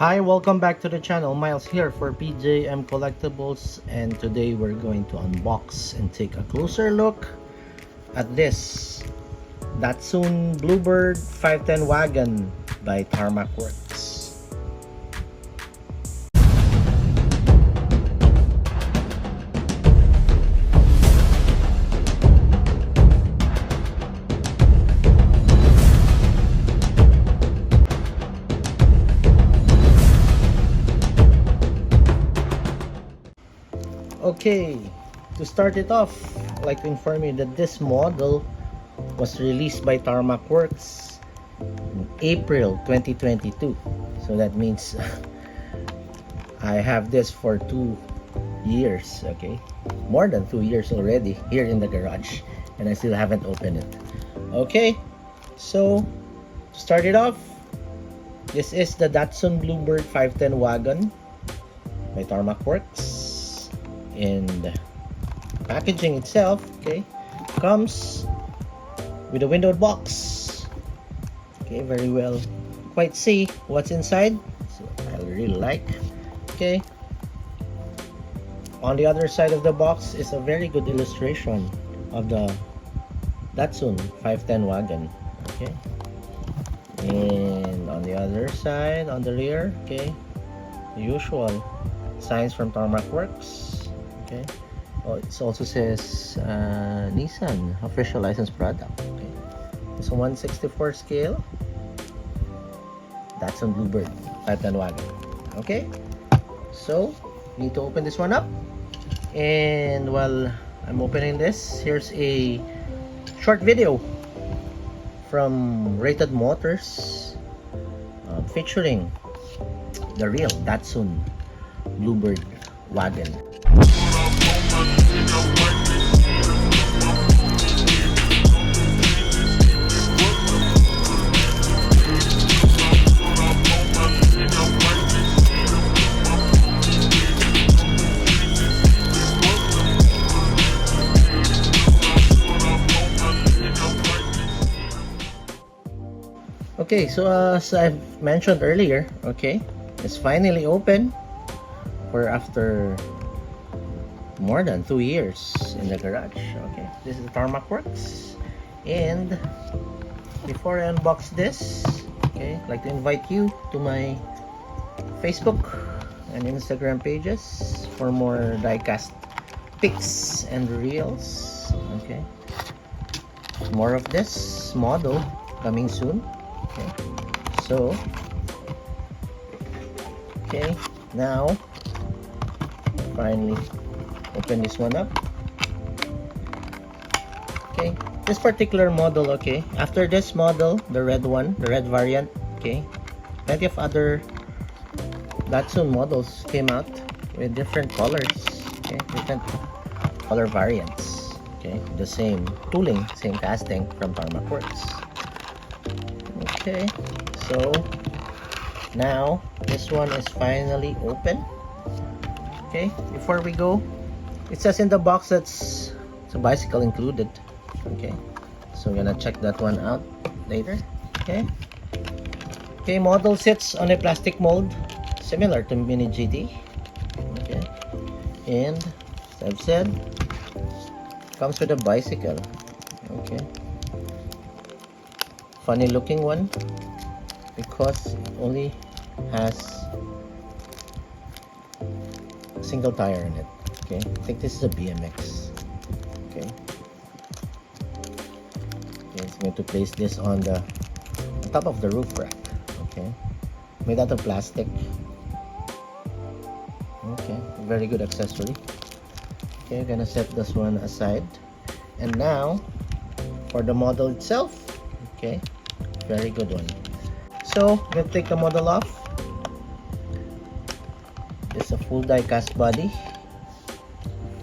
Hi, welcome back to the channel. Miles here for PJM Collectibles, and today we're going to unbox and take a closer look at this Datsun Bluebird 510 Wagon by TARMAC WORKS. Okay, to start it off, I'd like to inform you that this model was released by TARMAC WORKS in April 2022. So that means I have this for 2 years, okay? More than 2 years already here in the garage, and I still haven't opened it. Okay, so to start it off, this is the Datsun Bluebird 510 Wagon by TARMAC WORKS. And packaging itself, okay, comes with a windowed box. Okay, very well, quite see what's inside, so I really like. Okay, on the other side of the box is a very good illustration of the Datsun 510 Wagon. Okay, and on the other side, on the rear, okay, the usual signs from TARMAC WORKS. Okay. Oh, it also says Nissan official licensed product. Okay. It's a 1/64 scale. That's on Bluebird 510 Wagon. Okay. So need to open this one up. And while I'm opening this, here's a short video from Rated Motors featuring the real Datsun Bluebird Wagon. Okay, so as I've mentioned earlier, okay, it's finally open for after more than 2 years in the garage. Okay, this is the TARMAC WORKS, and before I unbox this, okay, I'd like to invite you to my Facebook and Instagram pages for more diecast pics and reels. Okay, more of this model coming soon. Okay, so okay, now finally open this one up. Okay, this particular model, okay, after this model, the red one, the red variant, okay, plenty of other Datsun models came out with different colors, okay, different color variants, okay, the same tooling, same casting from TARMAC WORKS. Okay, so now this one is finally open. Okay, before we go, it says in the box that's a bicycle included. Okay, so we're gonna check that one out later. Okay, okay, model sits on a plastic mold similar to Mini GT. Okay, and as I've said, comes with a bicycle. Okay, funny looking one because it only has a single tire in it. Okay, I think this is a BMX. Okay, it's going to place this on top of the roof rack. Okay, made out of plastic. Okay, very good accessory. Okay, I'm gonna set this one aside, and now for the model itself. Okay, very good one. So I'm gonna take the model off. It's a full die cast body.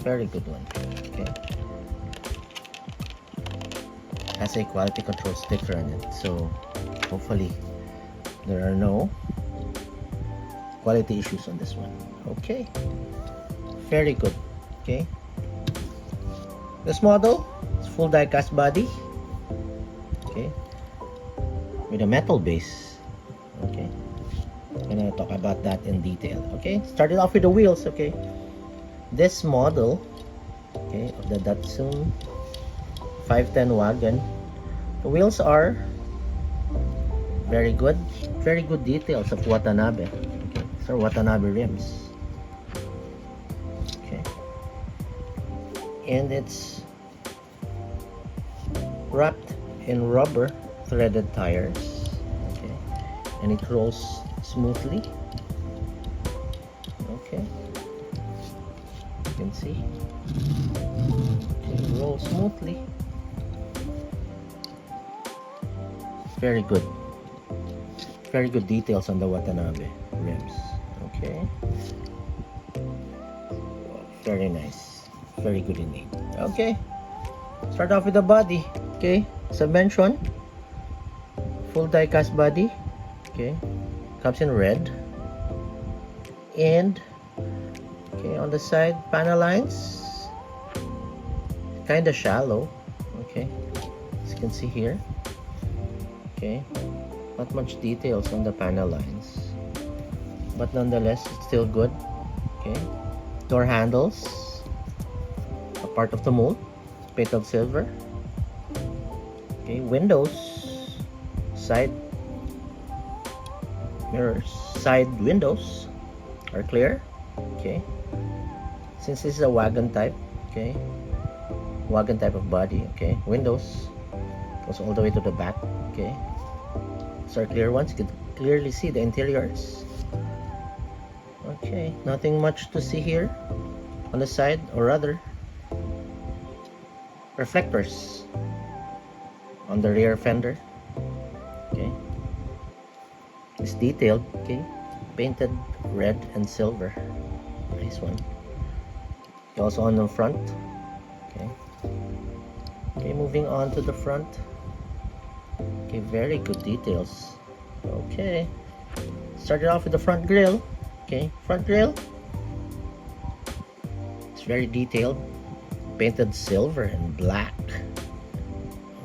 Very good one. Okay, has a quality control sticker on it, so hopefully there are no quality issues on this one. Okay, very good. Okay, this model is full die cast body. Okay, with a metal base. Okay, gonna gonna talk about that in detail. Okay, started off with the wheels. Okay, this model, okay, of the Datsun 510 Wagon, the wheels are very good details of Watanabe. Okay, so Watanabe rims. Okay, and it's wrapped in rubber threaded tires. Okay, and it rolls smoothly. Okay, you can see. Okay, it rolls smoothly. Very good details on the Watanabe rims. Okay, very nice, very good indeed. Okay, start off with the body. Okay, as I mentioned, full diecast body. Okay, comes in red, and okay, on the side panel lines kind of shallow. Okay, as you can see here. Okay, not much details on the panel lines, but nonetheless it's still good. Okay, door handles are part of the mold, painted silver. Okay, windows, side mirrors, side windows are clear. Okay, since this is a wagon type, okay, wagon type of body. Okay, windows goes all the way to the back. Okay, so are clear ones. You can clearly see the interiors. Okay, nothing much to see here on the side, or rather reflectors on the rear fender. Okay, it's detailed. Okay, painted red and silver. Nice one. Okay, also on the front. Okay, okay, moving on to the front. Okay, very good details. Okay, started off with the front grille. Okay, front grille, it's very detailed, painted silver and black.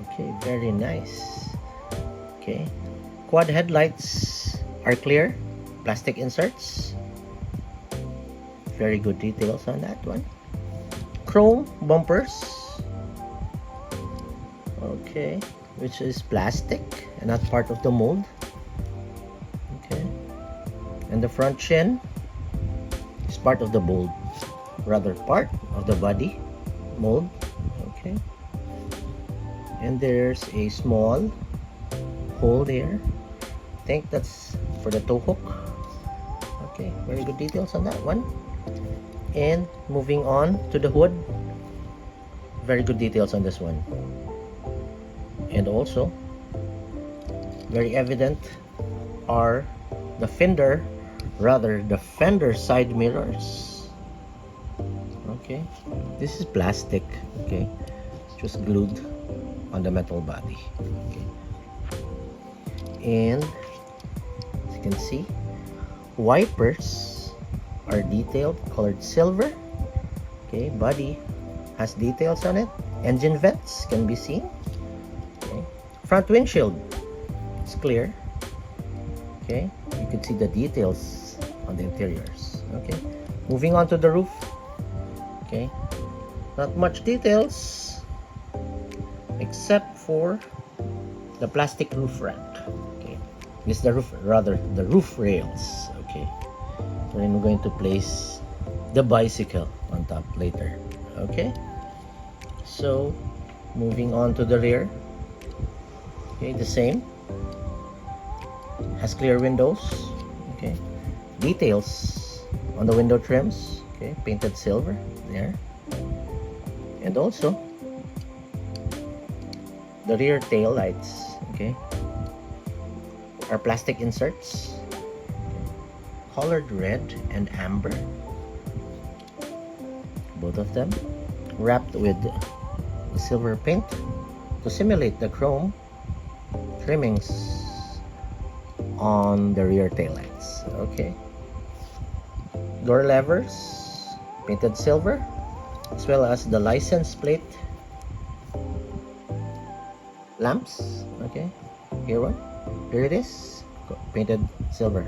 Okay, very nice. Okay, quad headlights are clear, plastic inserts. Very good details on that one. Chrome bumpers. Okay, which is plastic and not part of the mold. Okay, and the front chin is part of the mold, rather part of the body mold. Okay, and there's a small hole there. I think that's for the tow hook. Okay, very good details on that one. And moving on to the hood, very good details on this one. And also very evident are the fender side mirrors. Okay, this is plastic. Okay, just glued on the metal body. Okay, and as you can see, wipers are detailed, colored silver. Okay, body has details on it. Engine vents can be seen. Front windshield, it's clear. Okay, you can see the details on the interiors. Okay, moving on to the roof. Okay, not much details except for the plastic roof rack. Okay, this is the roof, rather the roof rails. Okay, we're going to place the bicycle on top later. Okay, so moving on to the rear. Okay, the same, has clear windows. Okay, details on the window trims. Okay, painted silver there, and also the rear tail lights. Okay, are plastic inserts, colored red and amber, both of them wrapped with the silver paint to simulate the chrome trimmings on the rear taillights. Okay, door levers painted silver, as well as the license plate lamps. Okay, here it is, painted silver.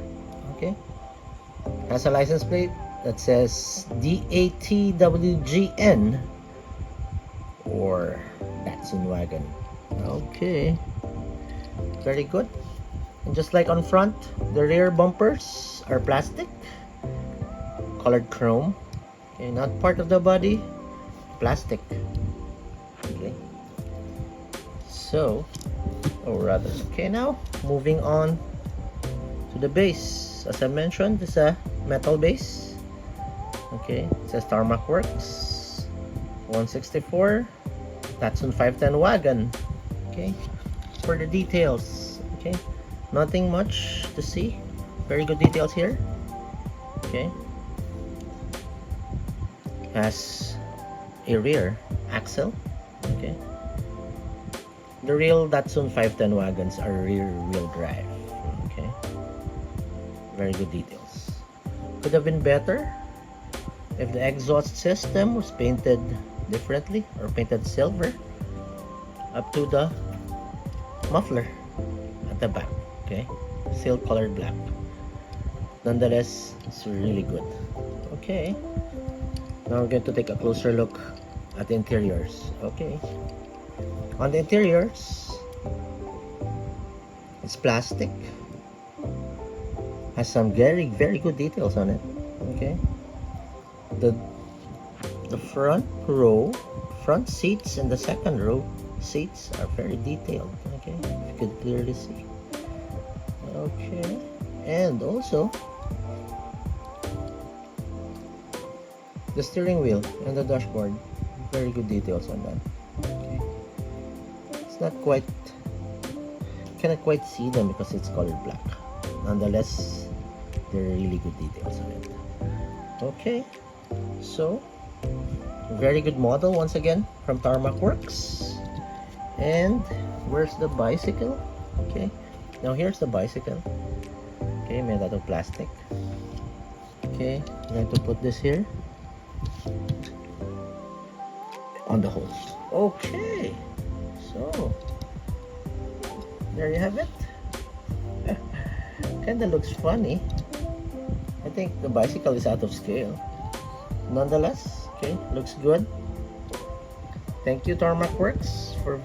Okay, Has a license plate that says DATWGN or Datsun Wagon. Okay, very good. And just like on front, the rear bumpers are plastic, colored chrome. Okay, not part of the body, plastic. Okay, so, or rather, okay, now moving on to the base. As I mentioned, it's a metal base. Okay, it says TARMAC WORKS 164 Datsun 510 Wagon. Okay, for the details, okay, nothing much to see. Very good details here. Okay, has a rear axle. Okay, the real Datsun 510 wagons are rear wheel drive. Okay, very good details. Could have been better if the exhaust system was painted differently or painted silver up to the muffler at the back. Okay, silk colored black. Nonetheless, it's really good. Okay, now we're going to take a closer look at the interiors. Okay, on the interiors, it's plastic, has some very good details on it. Okay, the front seats and the second row seats are very detailed. Okay, if you could clearly see. Okay, and also the steering wheel and the dashboard, very good details on that. Okay, it's not quite, cannot quite see them because it's colored black. Nonetheless, they're really good details on it. Okay, so very good model once again from TARMAC WORKS. And where's the bicycle? Okay, now here's the bicycle. Okay, made out of plastic. Okay, I'm going to put this here on the holes. Okay, so there you have it. Kinda looks funny. I think the bicycle is out of scale. Nonetheless, okay, looks good. Thank you, TARMAC WORKS, for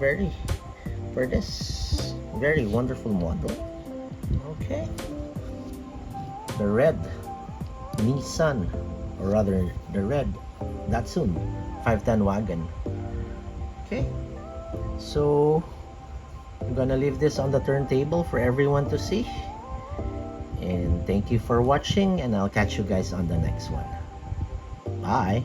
this very wonderful model. Okay, the red Nissan, or rather the red Datsun 510 Wagon. Okay, so I'm gonna leave this on the turntable for everyone to see. And thank you for watching, and I'll catch you guys on the next one. Bye.